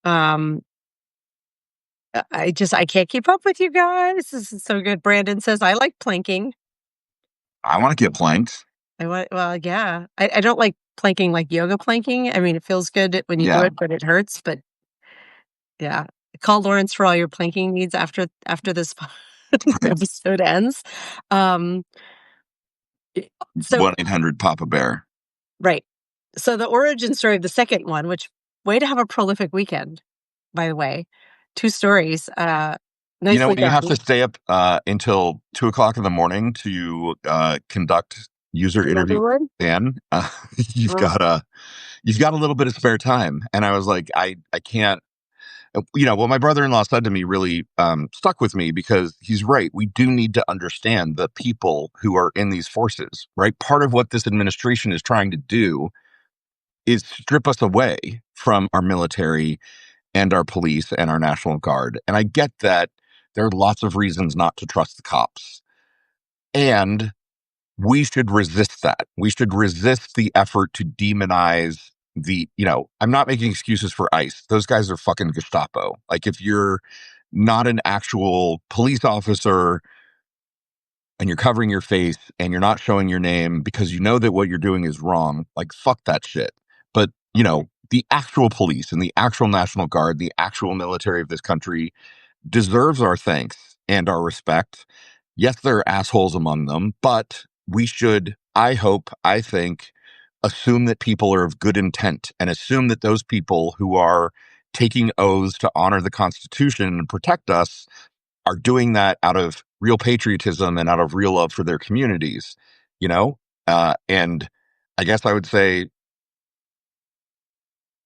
Um, I can't keep up with you guys. This is so good. Brandon says, I like planking. I want to get planked. Well, yeah. I don't like planking like yoga planking. I mean, it feels good when you do Yeah. it, but it hurts. But yeah, call Lawrence for all your planking needs after this episode ends. Um, so 1-800 Papa Bear. right. So the origin story of the second one, which way to have a prolific weekend, by the way. Two stories. Nicely When you have done. to stay up until 2 o'clock in the morning to conduct, user Another interview one? Dan, you've Oh, got a little bit of spare time. And I was like, I can't. What my brother-in-law said to me really stuck with me because he's right. We do need to understand the people who are in these forces, right? Part of what this administration is trying to do is strip us away from our military and our police and our National Guard. And I get that there are lots of reasons not to trust the cops. And we should resist that. We should resist the effort to demonize I'm not making excuses for ICE. Those guys are fucking Gestapo. Like, if you're not an actual police officer and you're covering your face and you're not showing your name because you know that what you're doing is wrong, like, fuck that shit. But, the actual police and the actual National Guard, the actual military of this country deserves our thanks and our respect. Yes, there are assholes among them, but we should, I hope, I think, assume that people are of good intent and assume that those people who are taking oaths to honor the Constitution and protect us are doing that out of real patriotism and out of real love for their communities, you know? And I guess I would say,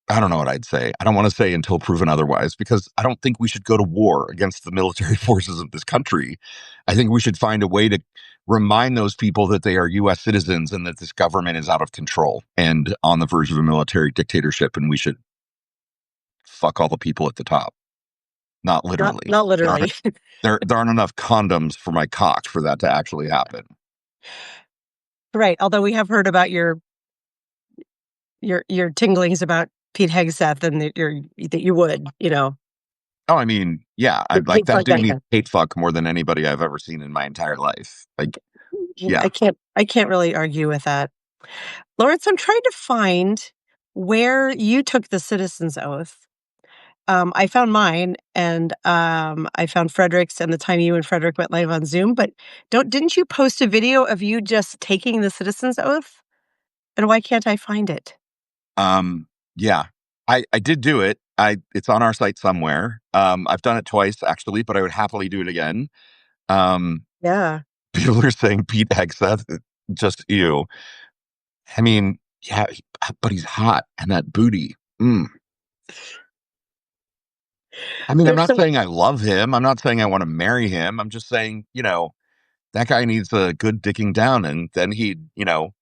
I don't know what I'd say. I don't want to say until proven otherwise, because I don't think we should go to war against the military forces of this country. I think we should find a way to remind those people that they are US citizens and that this government is out of control and on the verge of a military dictatorship. And we should fuck all the people at the top. Not literally. not There aren't, literally. there aren't enough condoms for my cock for that to actually happen. Right. Although we have heard about your tinglings about Pete Hegseth and that you would, Oh, I mean, yeah, I your like Pete that fuck dude that needs guy. hate fuck more than anybody I've ever seen in my entire life. Like, yeah. I can't really argue with that. Lawrence, I'm trying to find where you took the citizen's oath. I found mine, and I found Frederick's and the time you and Frederick went live on Zoom. But didn't you post a video of you just taking the citizen's oath? And why can't I find it? Um, yeah, I did do it. It's on our site somewhere. I've done it twice actually, but I would happily do it again. Um, Yeah, People are saying Pete Hegseth, just you. I mean, yeah, but he's hot and that booty. Mm. I mean, I'm there's not some saying I love him. I'm not saying I want to marry him. I'm just saying, that guy needs a good dicking down, and then he'd,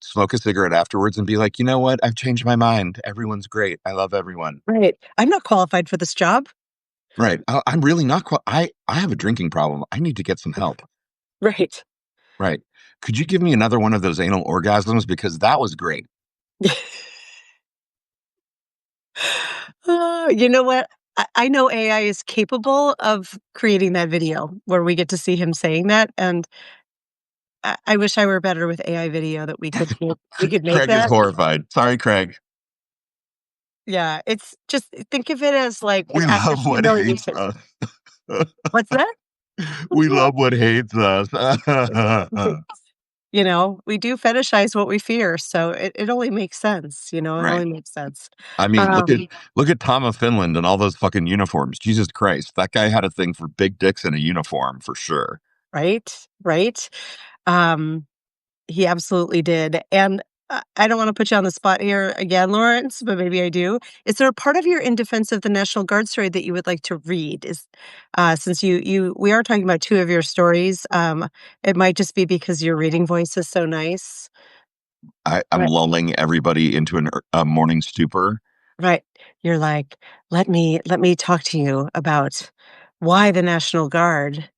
smoke a cigarette afterwards and be like, you know what? I've changed my mind. Everyone's great. I love everyone. right. I'm not qualified for this job. Right. I'm really not. I have a drinking problem. I need to get some help. Right. Right. Could you give me another one of those anal orgasms because that was great. You know what? I know AI is capable of creating that video where we get to see him saying that, and I wish I were better with AI video that we could make Craig is that. horrified. Sorry, Craig. Yeah, it's just think of it as like an We act of love what hates humiliation. us. What's that? What's We that? love what hates us. We do fetishize what we fear, so it only makes sense, it Right. only makes sense. I mean, look at Um, look at Tom of Finland and all those fucking uniforms. Jesus Christ, that guy had a thing for big dicks in a uniform for sure. right, right. Um, he absolutely did, and I don't wanna put you on the spot here again, Lawrence, but maybe I do. Is there a part of your In Defense of the National Guard story that you would like to read? Since we are talking about 2 of your stories, it might just be because your reading voice is so nice. I'm lulling everybody into a morning stupor. Right. You're like, "Let me talk to you about why the National Guard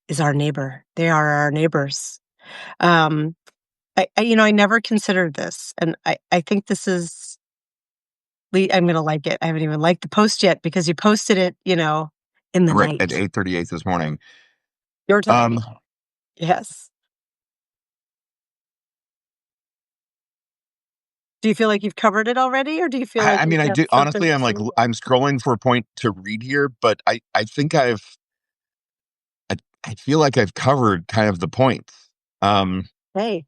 is our neighbor. They are our neighbors." Um, I never considered this, and I think this is I'm gonna like it. I haven't even liked the post yet because you posted it, in the Right at night. 8:38 this morning. Your time. Um, Yes. Do you feel like you've covered it already, or do you feel like I you mean, I have do something honestly. to say? I'm scrolling for a point to read here, but I think I feel like I've covered kind of the points. Um, Hey.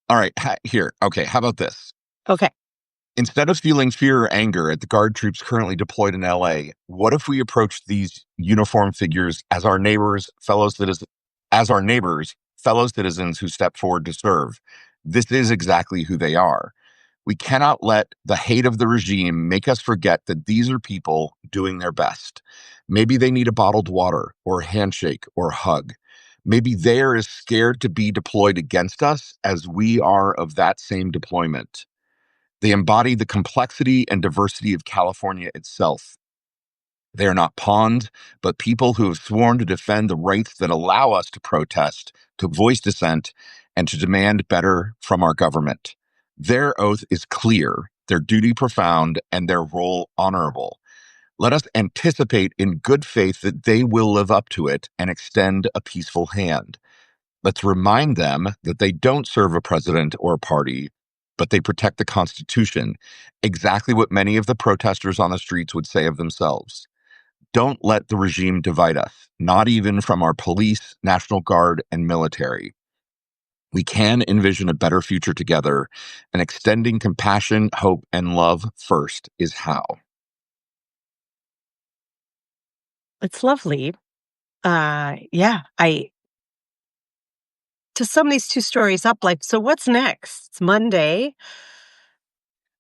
all right, here. Okay, how about this? Okay. Instead of feeling fear or anger at the guard troops currently deployed in LA, what if we approach these uniform figures as our neighbors, fellow citizens who step forward to serve. This is exactly who they are. We cannot let the hate of the regime make us forget that these are people doing their best. Maybe they need a bottled water or a handshake or a hug. Maybe they are as scared to be deployed against us as we are of that same deployment. They embody the complexity and diversity of California itself. They are not pawns, but people who have sworn to defend the rights that allow us to protest, to voice dissent, and to demand better from our government. Their oath is clear, their duty profound, and their role honorable. Let us anticipate in good faith that they will live up to it and extend a peaceful hand. Let's remind them that they don't serve a president or a party, but they protect the Constitution, exactly what many of the protesters on the streets would say of themselves. Don't let the regime divide us, not even from our police, National Guard, and military. We can envision a better future together, and extending compassion, hope, and love first is how. It's lovely. Yeah, I to sum these 2 stories up, like, so what's next? It's Monday.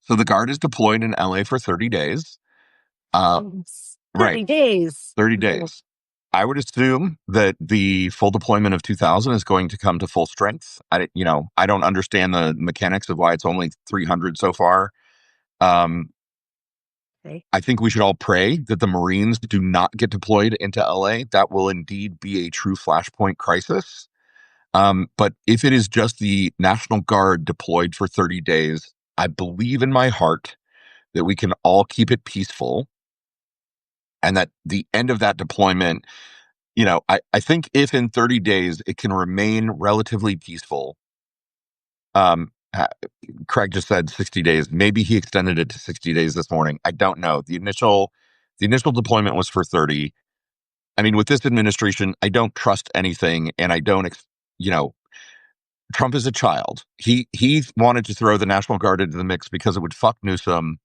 So the Guard is deployed in LA for 30 days. Uh, It's right, 30 days. 30 Mhm. days. I would assume that the full deployment of 2000 is going to come to full strength. I don't understand the mechanics of why it's only 300 so far. Um, Okay. I think we should all pray that the Marines do not get deployed into LA. That will indeed be a true flashpoint crisis. But if it is just the National Guard deployed for 30 days, I believe in my heart that we can all keep it peaceful and that the end of that deployment, I think if in 30 days it can remain relatively peaceful, um, uh, Craig just said 60 days. Maybe he extended it to 60 days this morning. I don't know. The initial deployment was for 30. I mean, with this administration, I don't trust anything, and I don't, you know, Trump is a child. He wanted to throw the National Guard into the mix because it would fuck Newsom,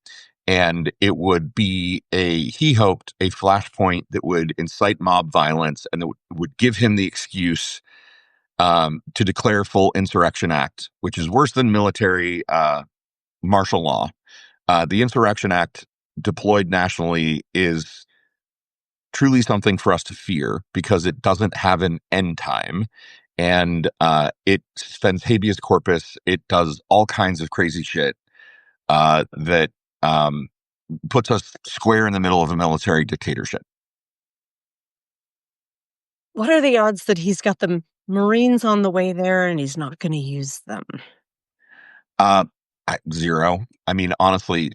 and it would be he hoped a flashpoint that would incite mob violence and that would give him the excuse to declare full insurrection act, which is worse than military martial law. The Insurrection Act deployed nationally is truly something for us to fear because it doesn't have an end time. And it suspends habeas corpus. It does all kinds of crazy shit that um, puts us square in the middle of a military dictatorship. What are the odds that he's got the Marines on the way there and he's not gonna use them? Uh, Zero. I mean, honestly,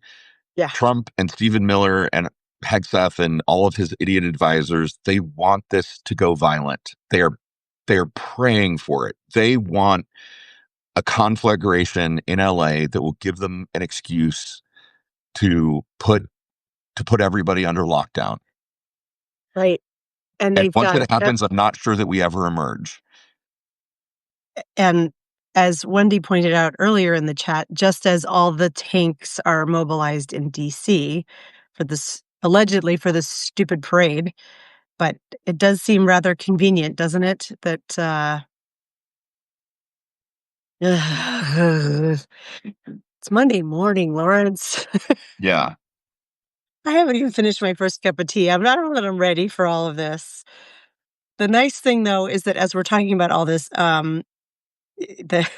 Yeah, Trump and Stephen Miller and Hegseth and all of his idiot advisors, they want this to go violent. They are praying for it. They want a conflagration in LA that will give them an excuse to put everybody under lockdown. right. And And they've once got it happens, I'm not sure that we ever emerge. and as Wendy pointed out earlier in the chat, just as all the tanks are mobilized in DC for this allegedly for this stupid parade, but it does seem rather convenient, doesn't it? That it's Monday morning, Lawrence. Yeah. I haven't even finished my first cup of tea. I don't know that I'm ready for all of this. The nice thing though is that as we're talking about all this, the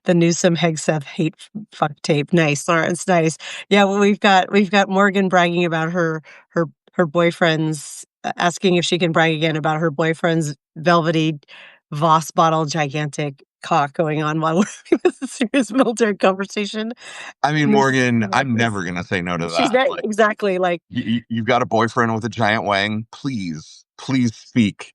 the Newsom Hegseth hate fuck tape. Nice, Lawrence. Nice. Yeah, well, we've got Morgan bragging about her boyfriend's asking if she can brag again about her boyfriend's velvety Voss bottle gigantic cock going on while we're having this serious military conversation. I mean, News- Morgan, I'm never going to say no to She's that. not Like, exactly like you've got a boyfriend with a giant wang. Please speak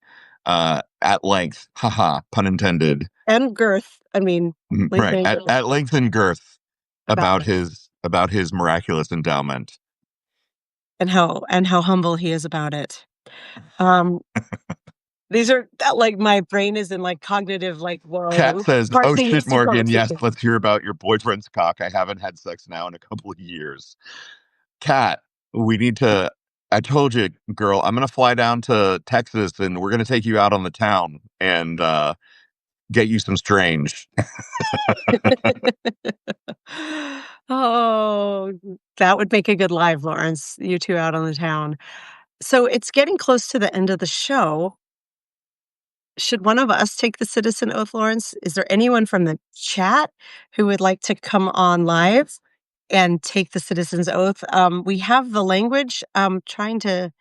at length. Haha, pun intended. and girth. I mean, length Right. and girth At length and girth about it, about his miraculous endowment. and how humble he is about it. Um, these are like my brain is in like cognitive like Kat whoa says, "Oh parsing these shit, two Morgan. Yes, conversations. let's hear about your boyfriend's cock. I haven't had sex now in a couple of years." Kat, we need to. I told you, girl, I'm gonna fly down to Texas and we're gonna take you out on the town. And get you some strange. Oh, that would make a good live, Lawrence, you 2 out on the town. So it's getting close to the end of the show. Should one of us take the citizen oath, Lawrence? Is there anyone from the chat who would like to come on live and take the citizen's oath? We have the language. I'm trying to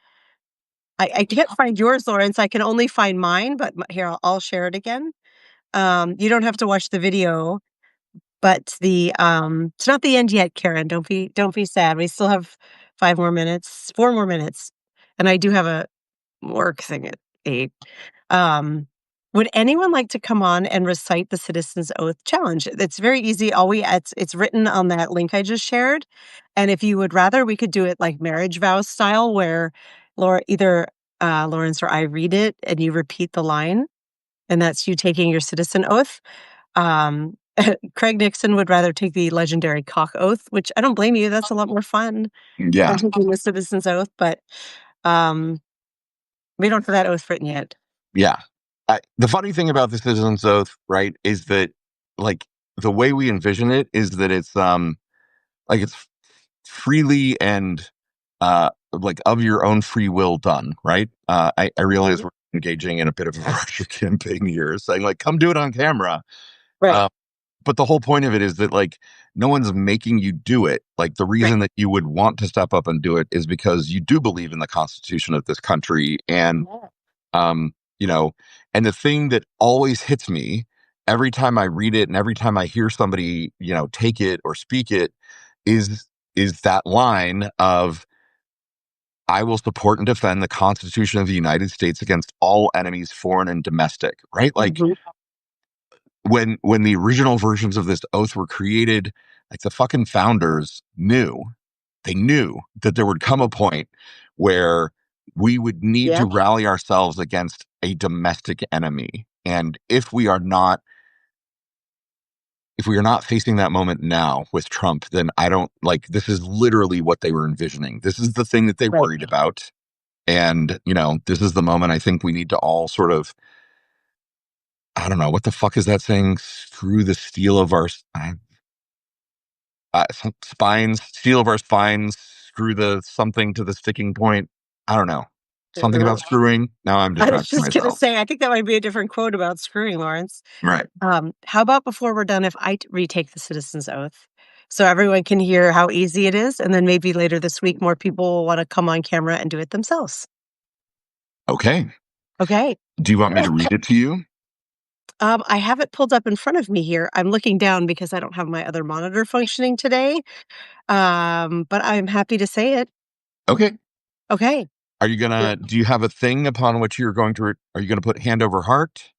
I can't find yours, Lawrence. I can only find mine, but m here, I'll share it again. You don't have to watch the video, but it's not the end yet, Karen. Don't be sad. We still have 5 more minutes, 4 more minutes, and I do have a work thing at 8. Um, would anyone like to come on and recite the Citizens Oath challenge? It's very easy. All we it's written on that link I just shared, and if you would rather, we could do it like marriage vows style, where either Lawrence or I read it, and you repeat the line, and that's you taking your citizen oath. Um, Craig Nixon would rather take the legendary cock oath, which I don't blame you. That's a lot more fun than Yeah, taking the citizen's oath, but um, we don't have that oath written yet. yeah. The funny thing about the citizen's oath, right, is that like the way we envision it is that it's like it's freely and like of your own free will done, right? I realize Mhm. we're engaging in a bit of a Russia campaign here, saying like, come do it on camera. Right, Uh, but the whole point of it is that like no one's making you do it. Like the right. reason that you would want to step up and do it is because you do believe in the Constitution of this country, and Yeah. um, you know, and the thing that always hits me every time I read it and every time I hear somebody, take it or speak it is that line of I will support and defend the Constitution of the United States against all enemies, foreign and domestic, right? Like Mhm. when the original versions of this oath were created, like the fucking founders knew that there would come a point where we would need to Yeah, rally ourselves against a domestic enemy. And if we are not facing that moment now with Trump, then I don't like this is literally what they were envisioning. This is the thing that they right. worried about. And, this is the moment I think we need to all sort of, I don't know, what the fuck is that saying? Screw the steel of our spines, steel of our spines, screw the something to the sticking point. I don't know. Something Uh, about screwing. Now I'm I was distracting just gonna myself. say, I think that might be a different quote about screwing, Lawrence. Right. How about before we're done, if I retake the citizen's oath, so everyone can hear how easy it is, and then maybe later this week, more people will want to come on camera and do it themselves. Okay. Okay. Do you want me to read it to you? I have it pulled up in front of me here. I'm looking down because I don't have my other monitor functioning today. But I'm happy to say it. Okay. Okay. Do you have a thing upon which are you going to put hand over heart?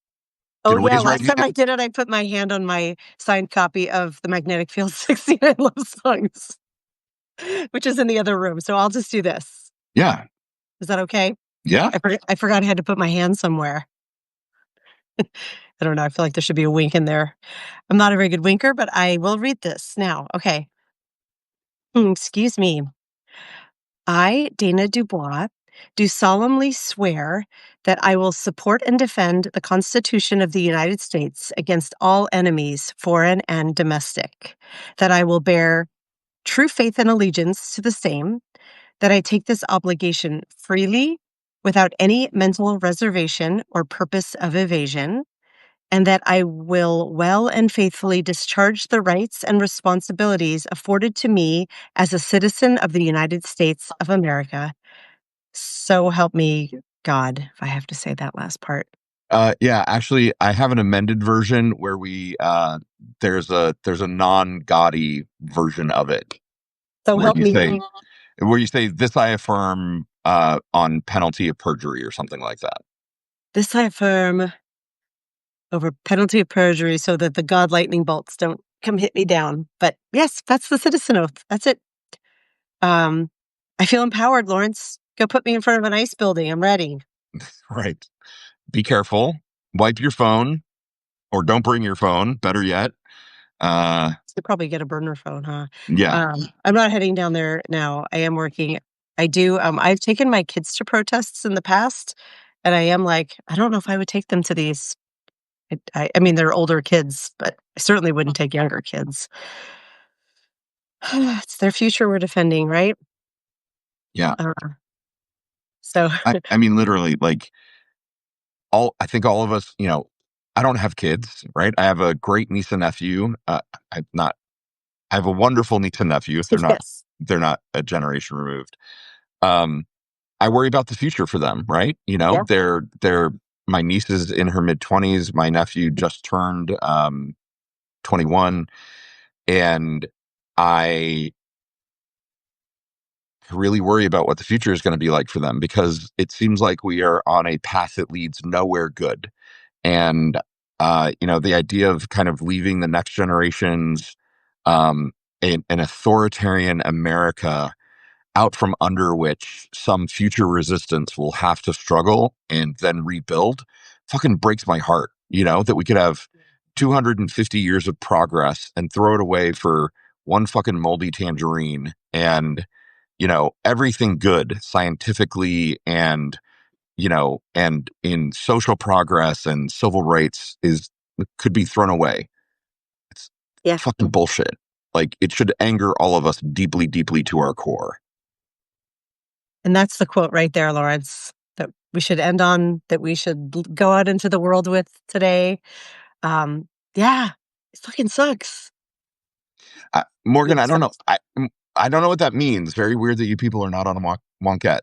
Oh, Gonna yeah, raise right last time hand? I did it, I put my hand on my signed copy of the Magnetic Field 69 Love Songs, which is in the other room, so I'll just do this. Yeah. Is that okay? Yeah. I forgot I had to put my hand somewhere. I don't know, I feel like there should be a wink in there. I'm not a very good winker, but I will read this now. Okay. Excuse me. I, Dana Dubois, do solemnly swear that I will support and defend the Constitution of the United States against all enemies, foreign and domestic, that I will bear true faith and allegiance to the same, that I take this obligation freely without any mental reservation or purpose of evasion, and that I will well and faithfully discharge the rights and responsibilities afforded to me as a citizen of the United States of America. So help me God, if I have to say that last part. Yeah, actually I have an amended version where there's a non-gaudy version of it So where help you me say this I affirm on penalty of perjury or something like that. this I affirm over penalty of perjury so that the God lightning bolts don't come hit me down. But yes, that's the citizen oath. That's it. Um, I feel empowered, Lawrence. Go put me in front of an ice building. I'm ready. Right. Be careful. Wipe your phone or don't bring your phone, better yet. Should probably get a burner phone, huh? Yeah. I'm not heading down there now. I am working. I do. I've taken my kids to protests in the past, and I am like, I don't know if I would take them to these. I mean, they're older kids, but I certainly wouldn't take younger kids. It's their future we're defending, right? Yeah. Uh, so I mean, literally, like, I think all of us, I don't have kids, right? I have a great niece and nephew. I'm not I have a wonderful niece and nephew. yes. They're not a generation removed. Um, I worry about the future for them, right? Yeah. They're my niece is in her mid-20s. My nephew just turned 21, and I really worry about what the future is going to be like for them because it seems like we are on a path that leads nowhere good. And the idea of kind of leaving the next generations um, an authoritarian America out from under which some future resistance will have to struggle and then rebuild fucking breaks my heart. That we could have 250 years of progress and throw it away for one fucking moldy tangerine and, everything good scientifically and in social progress and civil rights could be thrown away. It's Yeah. fucking bullshit. Like it should anger all of us deeply, deeply to our core. And that's the quote right there, Lawrence, that we should end on, that we should go out into the world with today. Yeah, it fucking sucks. Morgan, It I don't know. sucks. I don't know what that means. Very weird that you people are not on a Wonket.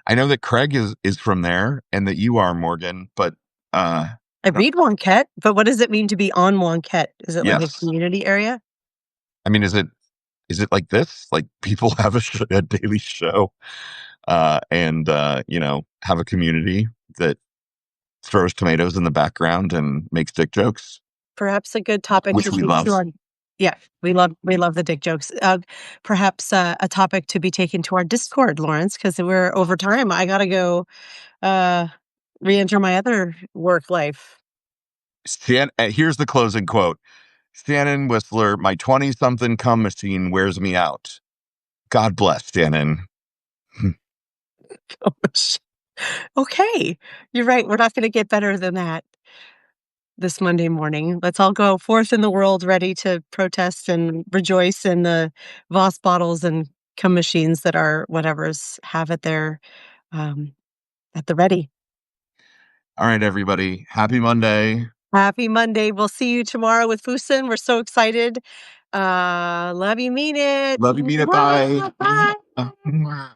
I know that Craig is from there and that you are, Morgan, but I I don't. read Wonket, but what does it mean to be on Wonket? Is it like a Yes, community area? I mean, is it like this? Like people have a daily show, and have a community that throws tomatoes in the background and makes dick jokes, Perhaps a good topic which to we take to love. our yeah, we love the dick jokes. Perhaps a topic to be taken to our Discord, Lawrence, because we're over time. I gotta go uh, re-enter my other work life. Here's the closing quote. Shannon Whistler, my 20 something cum machine wears me out. God bless, Shannon. Gosh. Okay, you're right. We're not going to get better than that this Monday morning. Let's all go forth in the world ready to protest and rejoice in the Voss bottles and cum machines that our whatevers have um, at the ready. All right, everybody. Happy Monday. Happy Monday. We'll see you tomorrow with Fusen. We're so excited. Love you, mean it. Love you, mean it. Bye. Mwah, bye.